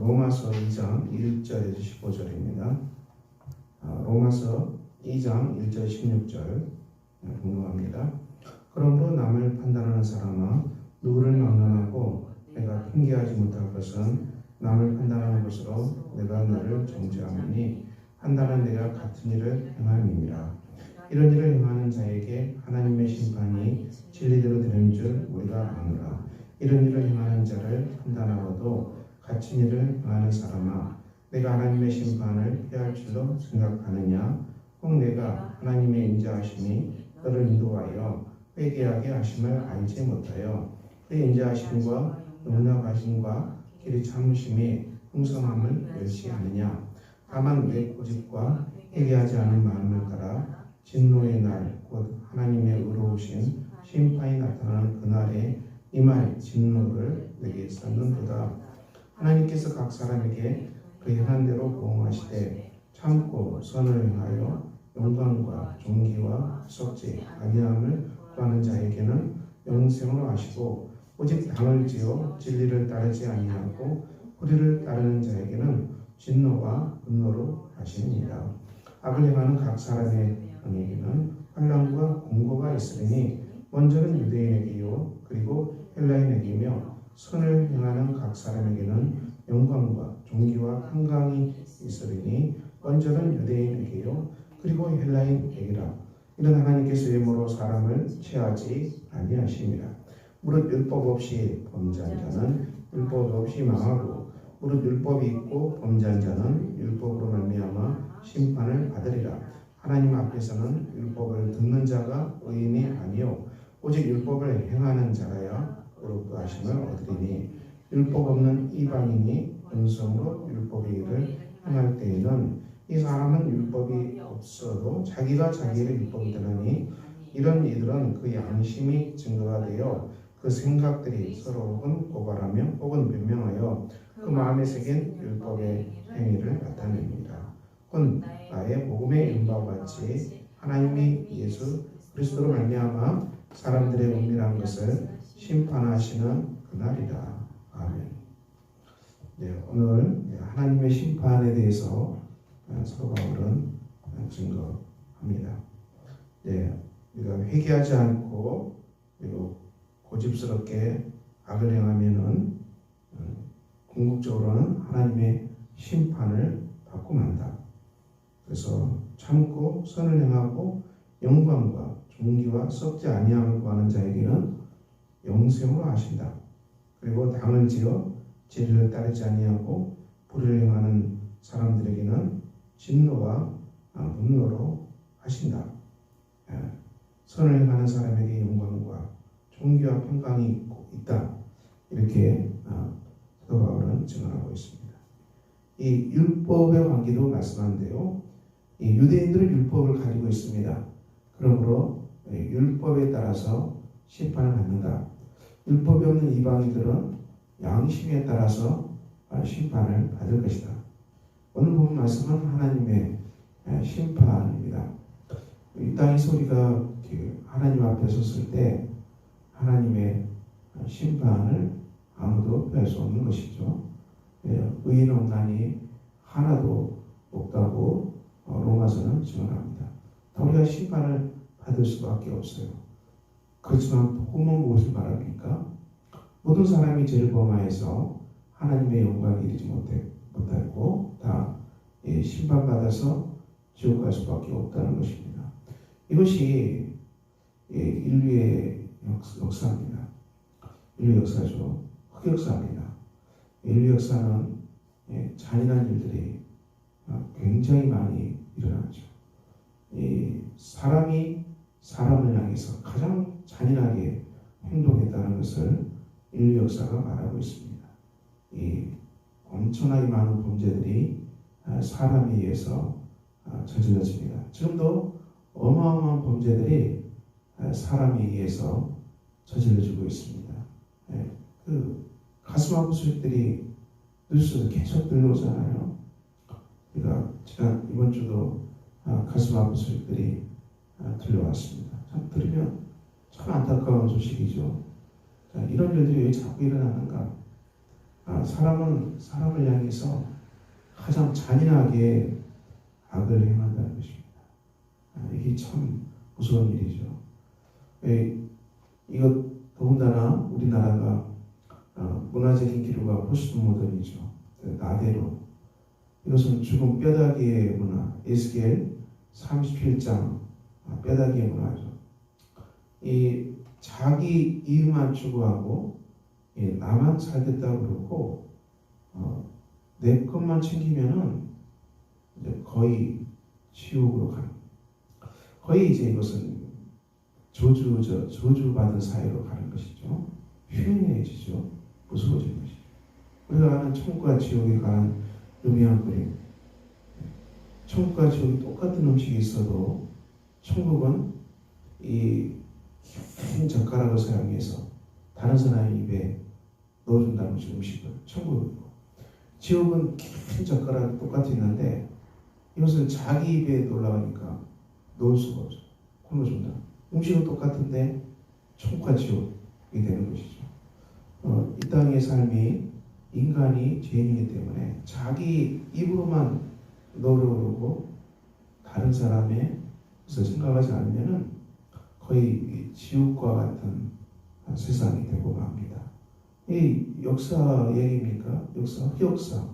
로마서 2장 1절에서 15절입니다. 로마서 2장 1절 16절 궁금합니다. 그러므로 남을 판단하는 사람아 누구를 막론하고 내가 핑계하지 못할 것은 남을 판단하는 것으로 내가 너를 정죄하노니 판단은 내가 같은 일을 행함이니라. 이런 일을 행하는 자에게 하나님의 심판이 진리대로 되는 줄 우리가 아노라. 이런 일을 행하는 자를 판단하고도 같은 일을 행하는 사람아 내가 하나님의 심판을 피할 줄로 생각하느냐? 혹 내가 하나님의 인자하심이 너를 인도하여 회개하게 하심을 알지 못하여 그의 인자하심과 용납하심과 길이 참으심이 풍성함을 멸시하느냐? 다만 내 고집과 회개하지 않은 마음을 따라 진노의 날 곧 하나님의 의로우신 심판이 나타나는 그날에 임할 진노를 내게 쌓는도다. 하나님께서 각 사람에게 그 행한 대로 보응하시되 참고 선을 행하여 영광과 존귀와 썩지 아니함을 구하는 자에게는 영생으로 하시고 오직 당을 지어 진리를 따르지 아니하고 불의를 따르는 자에게는 진노와 분노로 하시니라. 악을 행하는 각 사람에게는 환난과 공고가 있으리니 먼저는 유대인에게요 그리고 헬라인에게며 선을 행하는 각 사람에게는 영광과 존귀와 한강이 있으리니 먼저는 유대인에게요 그리고 헬라인에게라. 이는 하나님께서 외모로 사람을 취하지 아니하심이라. 무릇 율법 없이 범죄한 자는 율법 없이 망하고 무릇 율법이 있고 범죄한 자는 율법으로 말미암아 심판을 받으리라. 하나님 앞에서는 율법을 듣는 자가 의인이 아니요 오직 율법을 행하는 자라야 의롭다 하심을 얻으리니 율법 없는 이방인이 은성으로 율법의 일을 행할 때에는 이 사람은 율법이 없어도 자기가 자기의 율법이 되나니 이런 이들은 그 양심이 증거가 되어 그 생각들이 서로 혹은 고발하며 혹은 변명하여 그 마음에 새긴 율법의 행위를 나타냅니다. 곧 나의 복음의 은바와 같이 하나님이 예수 그리스도로 말미암아 사람들의 은밀한 것을 심판하시는 그날이다. 아멘. 네, 오늘 하나님의 심판에 대해서 사도 바울은 증거합니다. 네, 우리가 회개하지 않고 그리고 고집스럽게 악을 행하면은 궁극적으로는 하나님의 심판을 받고 만다. 그래서 참고 선을 행하고 영광과 존귀와 썩지 아니함을 구하는 자에게는 영생으로 하신다. 그리고 당을 지어 진리를 따르지 아니하고 불의를 행하는 사람들에게는 진노와 분노로 하신다. 선을 행하는 사람에게 영광과 존귀와 평강이 있다. 이렇게 사도 바울은 증언하고 있습니다. 이 율법의 관계도 말씀하는데요. 이 유대인들은 율법을 가지고 있습니다. 그러므로 율법에 따라서 심판을 받는다. 율법이 없는 이방인들은 양심에 따라서 심판을 받을 것이다. 오늘 본 말씀은 하나님의 심판입니다. 이 땅에서 우리가 하나님 앞에 섰을 때 하나님의 심판을 아무도 피할 수 없는 것이죠. 의인 없나니 하나도 없다고 로마서는 증언합니다. 우리가 심판을 받을 수밖에 없어요. 그렇지만 복음은 무엇을 말합니까? 모든 사람이 죄를 범하여서 하나님의 영광에 이르지 못했고 다 심판받아서 지옥 갈 수밖에 없다는 것입니다. 이것이 인류의 역사입니다. 인류 역사죠. 흑역사입니다. 인류 역사는 잔인한 일들이 굉장히 많이 일어나죠. 사람이 사람을 향해서 가장 잔인하게 행동했다는 것을 인류 역사가 말하고 있습니다. 이 엄청나게 많은 범죄들이 사람에 의해서 저질러집니다. 지금도 어마어마한 범죄들이 사람에 의해서 저질러지고 있습니다. 그 가슴 아픈 소식들이 뉴스에 계속 들려오잖아요. 우리가 이번 주도 가슴 아픈 소식들이 들려왔습니다. 참 들으면 참 안타까운 소식이죠. 자, 이런 일들이 왜 자꾸 일어나는가? 사람은 사람을 향해서 가장 잔인하게 악을 행한다는 것입니다. 이게 참 무서운 일이죠. 이것 더군다나 우리나라가 문화적인 기류가 포스트 모던이죠. 나대로. 이것은 죽은 뼈다귀의 문화, 에스겔 37장 뼈다귀의 문화죠. 이 자기 이익만 추구하고 나만 살겠다고 그러고 내 것만 챙기면은 이제 거의 지옥으로 가는, 거의 이제 이것은 저주받은 사회로 가는 것이죠. 흉흉해지죠. 무서워지는 것이죠. 우리가 아는 천국과 지옥에 관한 유명한 그림. 천국과 지옥이 똑같은 음식이 있어도 천국은 이 긴 젓가락을 사용해서 다른 사람의 입에 넣어준다는 것이 음식을. 천국이고 지옥은 긴 젓가락이 똑같이 있는데 이것을 자기 입에 올라가니까 넣을 수가 없어요. 굶어준다. 음식은 똑같은데 천국과 지옥이 되는 것이죠. 이 땅의 삶이 인간이 죄인이기 때문에 자기 입으로만 넣으려고 다른 사람의 것을 생각하지 않으면은 거의 지옥과 같은 세상이 되고 맙니다. 이 역사 얘기입니까? 흑역사.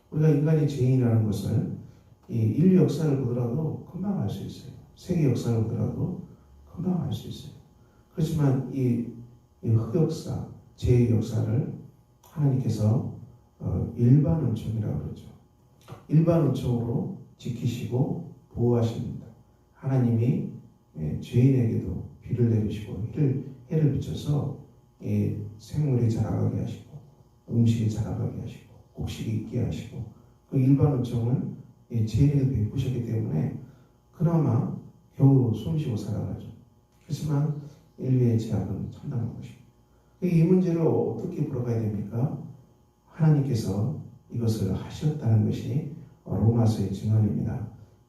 우리가 인간이 죄인이라는 것을 이 인류 역사를 보더라도 금방 알 수 있어요. 세계 역사를 보더라도 금방 알 수 있어요. 그렇지만 이 흑역사, 죄의 역사를 하나님께서 일반 은총이라고 그러죠. 일반 은총으로 지키시고 보호하십니다. 하나님이 죄인에게도 비를 내리시고 해를 비춰서 생물이 자라가게 하시고 음식이 자라가게 하시고 곡식이 있게 하시고 그 일반 은총을 죄인에게 베푸셨기 때문에 그나마 겨우 숨쉬고 살아가죠. 그렇지만 인류의 죄악은 참담한 것입니다. 이 문제를 어떻게 풀어가야 됩니까? 하나님께서 이것을 하셨다는 것이 로마서의 증언입니다.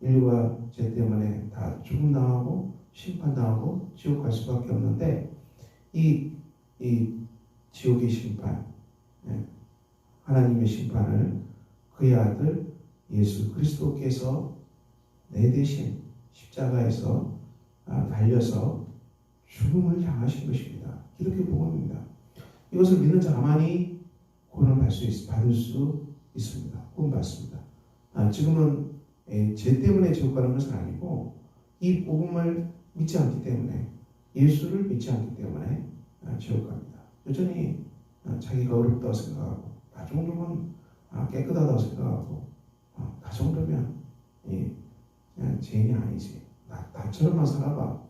인류가 죄 때문에 다 죽음당하고 심판당하고 지옥 갈 수밖에 없는데 이 지옥의 심판, 하나님의 심판을 그의 아들 예수 그리스도께서 내 대신 십자가에서 달려서 죽음을 향하신 것입니다. 이렇게 복음입니다. 이것을 믿는 자만이 구원을 받을 수 있습니다. 구원 받습니다. 지금은 죄 때문에 지옥 가는 것은 아니고 이 복음을 믿지 않기 때문에, 예수를 믿지 않기 때문에 지옥 갑니다. 여전히 자기가 어렵다고 생각하고 나 정도면 깨끗하다고 생각하고 나 정도면 죄인이 아니지, 나처럼만 살아봐,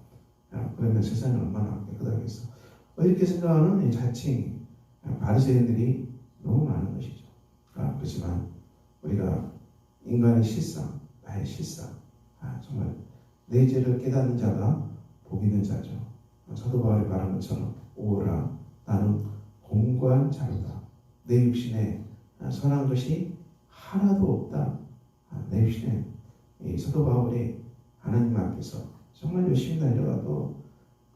그러면 세상이 얼마나 깨끗하겠어, 이렇게 생각하는 자칭 바리새인들이 너무 많은 것이죠. 그렇지만 우리가 인간의 실상, 나의 실상, 정말 내 죄를 깨닫는 자가 복 있는 자죠. 사도 바울이 말한 것처럼 오라 나는 공고한 자로다. 내 육신에 선한 것이 하나도 없다. 내 육신에 사도 바울이 하나님 앞에서 정말 열심히 달려가도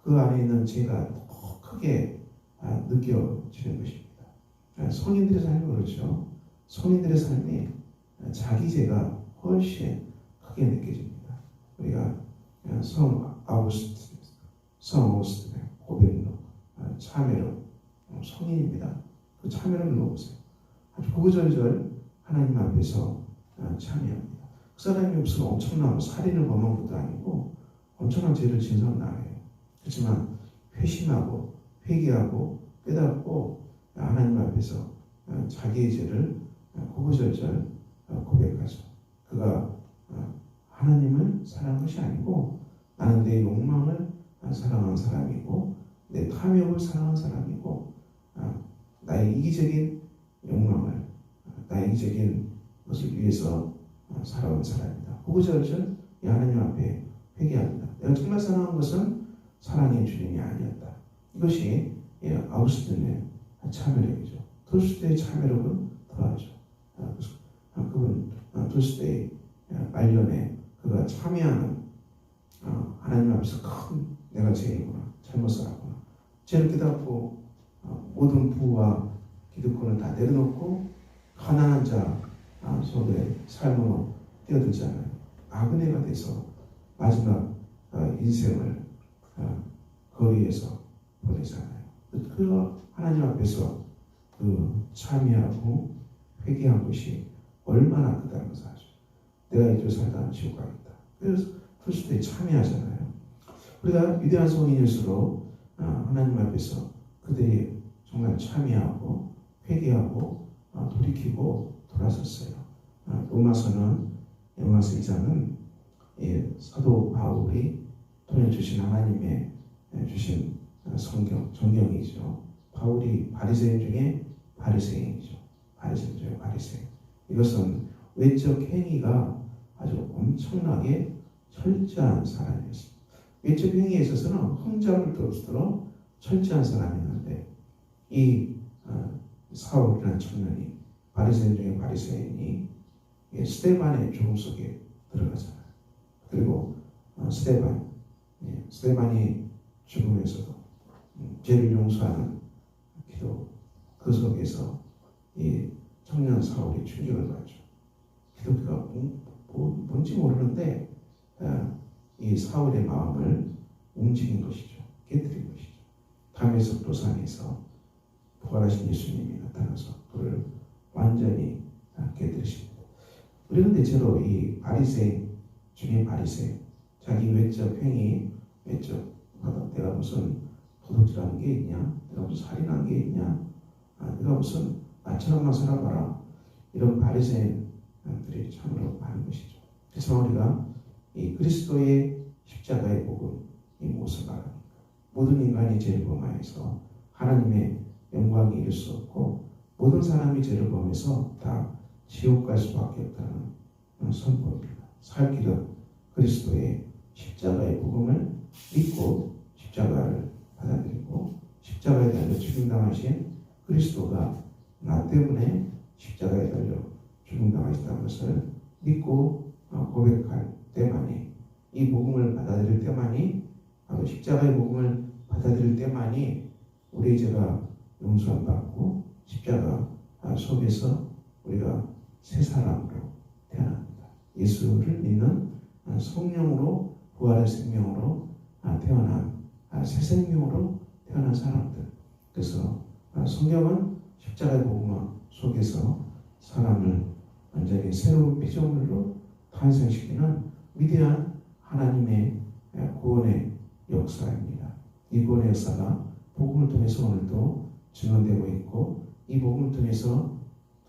그 안에 있는 죄가 더 크게 느껴지는 것입니다. 성인들의 삶이 그렇죠. 성인들의 삶이 자기 죄가 훨씬 크게 느껴집니다. 우리가 성 아우구스틴의 고백로 참회로 성인입니다. 그 참회를 눌러보세요. 아주 구구절절 하나님 앞에서 참회합니다. 그 사람이 무슨 엄청난 살인을 범한 것도 아니고 엄청난 죄를 지은 사람은 아니에요. 그렇지만 회심하고 회개하고 깨닫고 하나님 앞에서 자기의 죄를 구구절절 고백하죠. 그가 하나님을 사랑한 것이 아니고 나는 내 욕망을 사랑한 사람이고 내 탐욕을 사랑한 사람이고 나의 이기적인 욕망을, 나의 이기적인 것을 위해서 살아온 사람이다. 구구절절 하나님 앞에 회개합니다. 내가 정말 사랑한 것은 사랑의 주님이 아니었다. 이것이 아우구스틴의 참회력이죠. 톨스토이의 참회력은 더하죠. 그분 톨스토이 말년에 그가 참회하는 하나님 앞에서 큰 내가 죄이구나, 잘못 살았구나, 죄를 깨닫고 모든 부와 기득권을 다 내려놓고 가난한 자 속에 삶으로 뛰어들잖아요. 나그네가 돼서 마지막 인생을 거리에서 보내잖아요. 그 하나님 앞에서 그 참여하고 회개한 것이 얼마나 크다는 것을 아죠. 내가 이대로 살다 지옥 가겠다. 그래서 그리스도에 참여하잖아요. 우리가 위대한 성인일수록 하나님 앞에서 그들이 정말 참여하고 회개하고 돌이키고 돌아섰어요. 로마서 2장은 사도 바울이 통해 주신 하나님의 주신 정경이죠. 바울이 바리새인 중에 바리새인이죠. 바리새인 중에 바리새인. 이것은 외적 행위가 아주 엄청나게 철저한 사람이었습니다. 외적 행위에 있어서는 흠잡을 데 없도록 철저한 사람이었는데 이 사울이라는 청년이 바리새인 중에 바리새인이 스데반의 죽음 속에 들어가잖아요. 그리고 스데반이 죽음에서도 죄를 용서하는 기도 그 속에서 이 청년 사울이 충격을 받죠. 기독교가 뭔지 모르는데 이 사울의 마음을 움직인 것이죠. 깨뜨린 것이죠. 다메섹 도상에서 부활하신 예수님이 나타나서 그를 완전히 깨뜨리십니다. 우리는 대체로 이 바리새인 중에 바리새인, 자기 외적 행위, 내가 무슨 도둑질하는 게 있냐, 내가 무슨 살인한 게 있냐, 내가 무슨 나처럼만 살아봐라, 이런 바리새인들이 참으로 많은 것이죠. 그래서 우리가 이 그리스도의 십자가의 복음, 이 무엇을 말합니까? 모든 인간이 죄를 범하여서 하나님의 영광이 이룰 수 없고 모든 사람이 죄를 범해서 다 지옥 갈 수밖에 없다는 선포입니다. 살 길은 그리스도의 십자가의 복음을 믿고 십자가를 받아들이고 십자가에 달려 죽임당하신 그리스도가 나 때문에 십자가에 달려 죽임당하셨다는 것을 믿고 고백할 때만이, 이 복음을 받아들일 때만이, 바로 십자가의 복음을 받아들일 때만이 우리의 죄가 용서함 받고 십자가 속에서 우리가 새 사람으로 태어납니다. 예수를 믿는 성령으로 부활의 생명으로 태어난 새 생명으로 태어난 사람들. 그래서 성경은 십자가의 복음 속에서 사람을 완전히 새로운 피조물로 탄생시키는 위대한 하나님의 구원의 역사입니다. 이 구원의 역사가 복음을 통해서 오늘도 증언되고 있고 이 복음을 통해서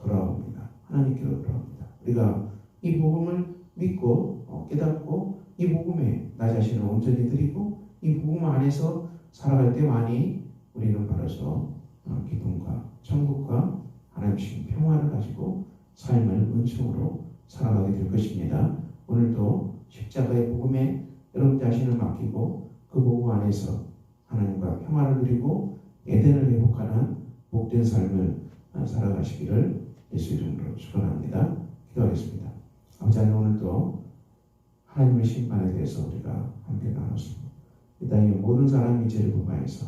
돌아옵니다. 하나님께로 돌아옵니다. 우리가 이 복음을 믿고 깨닫고 이 복음에 나 자신을 온전히 드리고 이 복음 안에서 살아갈 때만이 우리는 바로서 기쁨과 천국과 하나님 주신 평화를 가지고 삶을 은총으로 살아가게 될 것입니다. 오늘도 십자가의 복음에 여러분 자신을 맡기고 그 복음 안에서 하나님과 평화를 누리고 에덴을 회복하는 복된 삶을 살아가시기를 예수 이름으로 축원합니다. 기도하겠습니다. 아버지 하나님, 오늘도 하나님의 심판에 대해서 우리가 함께 나눴습니다. 이 땅에 모든 사람이 죄를 범하여서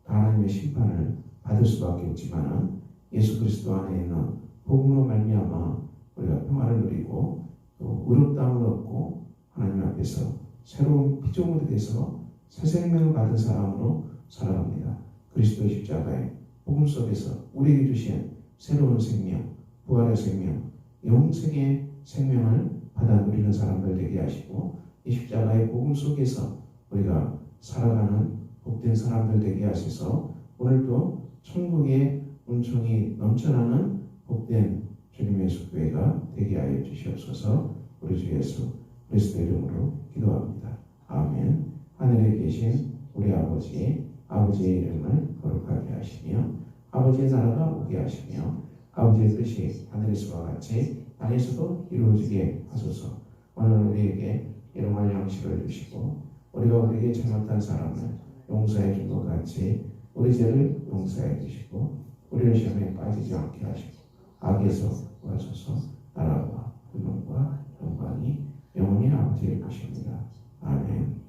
다 하나님의 심판을 받을 수밖에 없지만 예수 그리스도 안에 있는 복음으로 말미암아 우리가 평화를 누리고 또 의롭다함을 얻고 하나님 앞에서 새로운 피조물이 돼서 새 생명을 받은 사람으로 살아갑니다. 그리스도의 십자가의 복음 속에서 우리에게 주신 새로운 생명, 부활의 생명, 영생의 생명을 받아 누리는 사람들 되게 하시고 이 십자가의 복음 속에서 우리가 살아가는 복된 사람들 되게 하셔서 오늘도 천국의 은총이 넘쳐나는 복된 주님의 속교회가 되게 하여 주시옵소서. 우리 주 예수 그리스도 이름으로 기도합니다. 아멘. 하늘에 계신 우리 아버지의 이름을 거룩하게 하시며 아버지의 나라가 오게 하시며 아버지의 뜻이 하늘에서와 같이 땅에서도 이루어지게 하소서. 오늘 우리에게 일용할 양식을 주시고 우리가 우리에게 잘못한 사람을 용서해 준 것 같이 우리 죄를 용서해 주시고 우리를 시험에 빠지지 않게 하시고 악에서 구하소서. 나라와 권능과 영광이 영원히 아버지의 것입니다. 아멘.